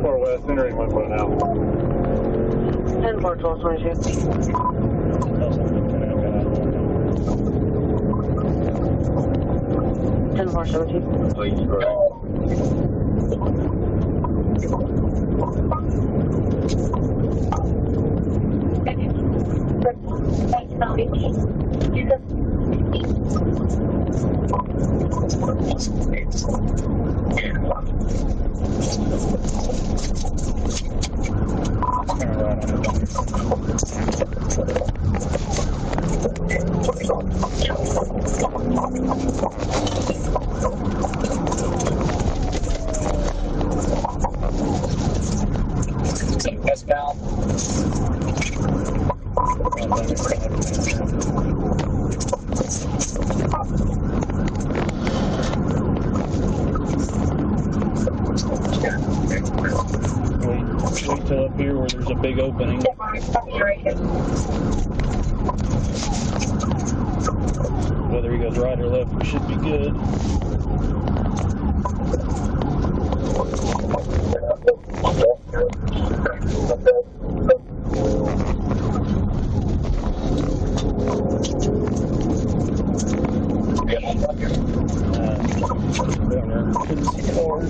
24 west, entering 1 now. 10-4, 1222. 10-4, 17. Please, correct. Westbound. Wait till up here where there's a big opening. Whether he goes right or left, we should be good. Couldn't see cars.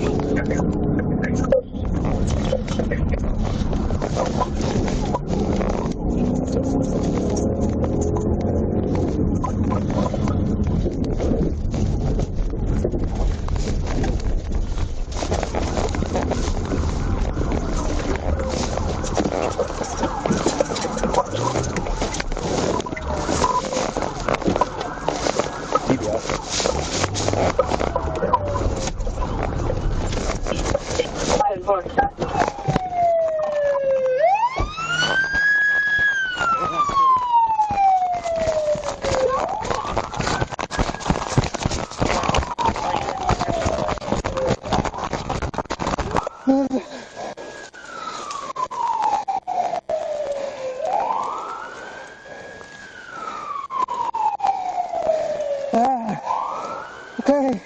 Okay.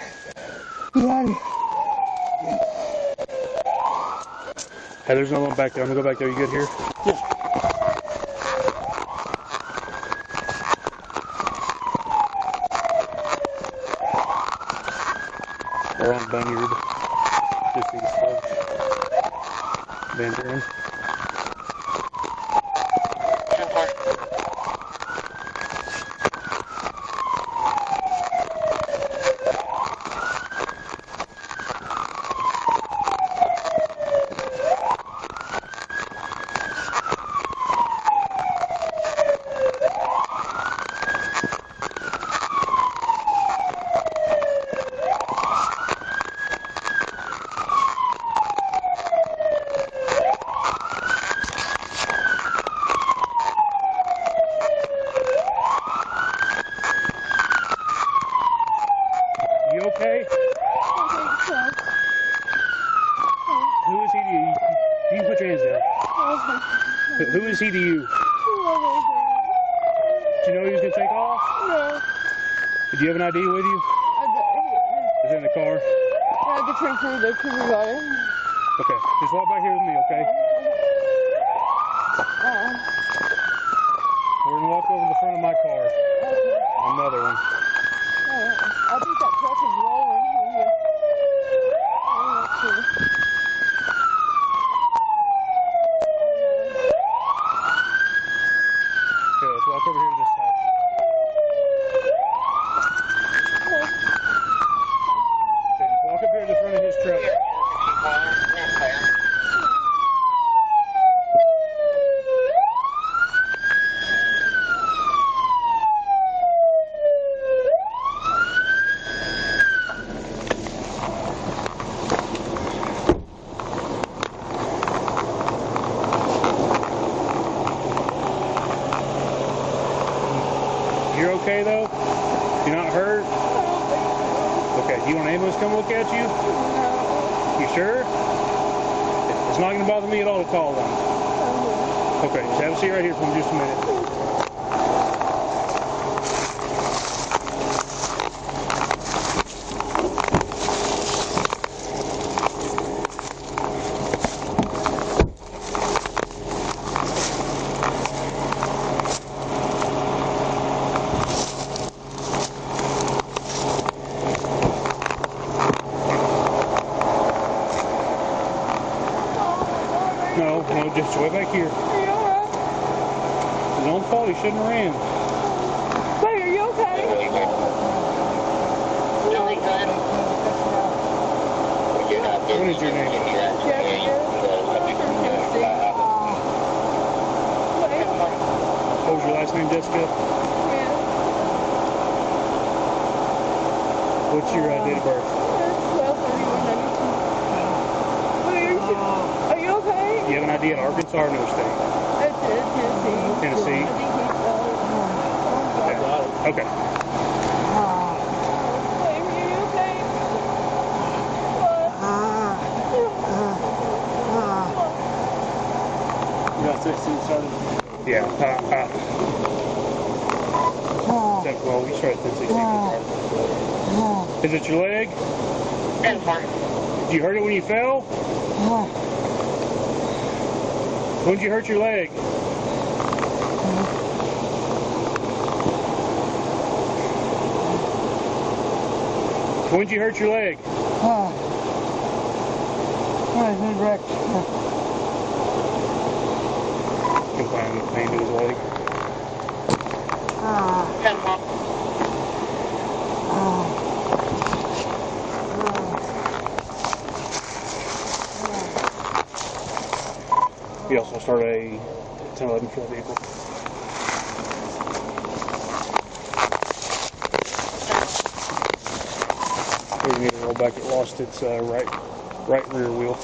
Got it. Hey, there's no one back there. I'm gonna go back there. You good here? Yeah. We're on Bunyard. Just east of Buren. You okay? Who is he to you? You can put your hands down. Who is he to you? Did you know he was going to take off? No. Did you have an ID with you? Is it in the car? I had to transfer the cougar got it. Okay, just walk back here with me, okay? We're going to walk over to the front of my car. Another one. I think that truck is rolling. Okay, let's walk over here to this side. Okay, just walk up here to the front of his truck. You're okay though? You're not hurt? Okay, do you want an ambulance to come look at you? You sure? It's not going to bother me at all to call one. Okay, just have a seat right here for just a minute. No, just way back here. Are you alright? His own fault, he shouldn't have ran. Wait, are you okay? What is your name? What was your last name, Jessica? What's your date of birth? 12/31/92. Are you okay? Do you have an idea in Arkansas or another state? That's it, Tennessee. Tennessee? I think he's Okay. Wait, are you okay? You got 16 started? Yeah. Well, we started at 16. Is it your leg? Did you hurt it when you fell? When did you hurt your leg? When did you hurt your leg? Confining pain to his leg. We also started a 1011 for the vehicle. We need to roll back. It lost its right rear wheel.